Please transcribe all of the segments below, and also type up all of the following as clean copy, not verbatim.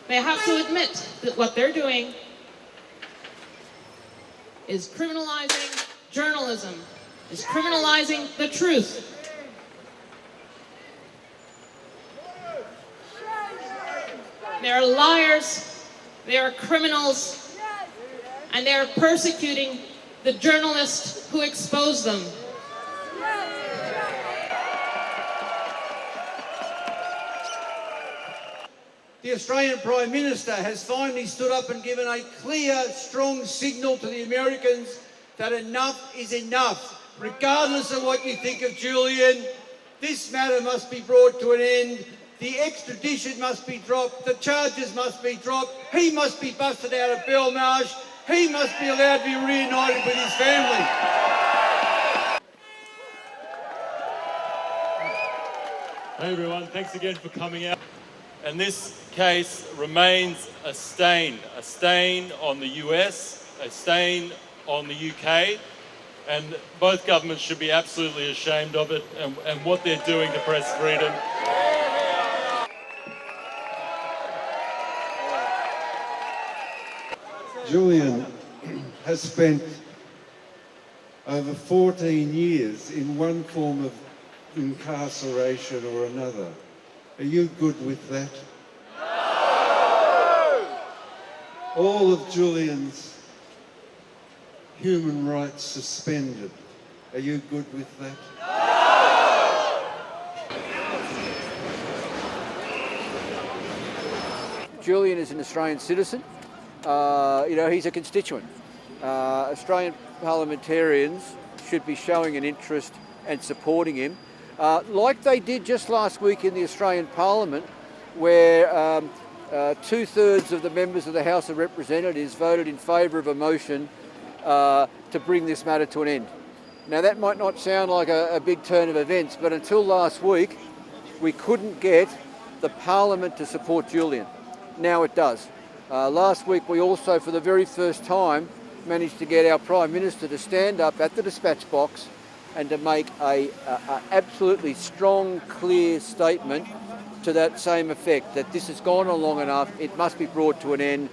They have to admit that what they're doing is criminalizing journalism, is criminalizing the truth. They are liars, they are criminals, and they are persecuting the journalists who expose them. The Australian Prime Minister has finally stood up and given a clear, strong signal to the Americans that enough is enough. Regardless of what you think of Julian, this matter must be brought to an end. The extradition must be dropped. The charges must be dropped. He must be busted out of Belmarsh. He must be allowed to be reunited with his family. Hey everyone, thanks again for coming out. And this case remains a stain on the US, a stain on the UK, and both governments should be absolutely ashamed of it and what they're doing to press freedom. Julian has spent over 14 years in one form of incarceration or another. Are you good with that? No! All of Julian's human rights suspended. Are you good with that? No! Julian is an Australian citizen. He's a constituent. Australian parliamentarians should be showing an interest and supporting him, like they did just last week in the Australian Parliament, where 2/3 of the members of the House of Representatives voted in favour of a motion to bring this matter to an end. Now that might not sound like a big turn of events, but until last week we couldn't get the Parliament to support Julian. Now it does. Last week we also, for the very first time, managed to get our Prime Minister to stand up at the dispatch box and to make a absolutely strong, clear statement to that same effect, that this has gone on long enough, it must be brought to an end.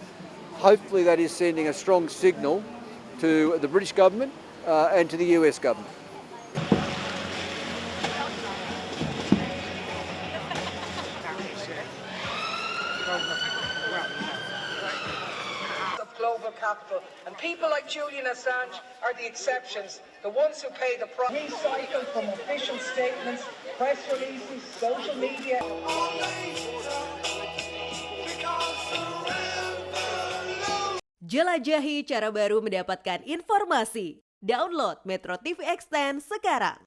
Hopefully that is sending a strong signal to the British government and to the US government. Global capital, and people like Julian Assange are the exceptions, the ones who pay the price. Recycled from official statements, press releases, social media. Jelajahi cara baru mendapatkan informasi. Download MetroTV Extend sekarang.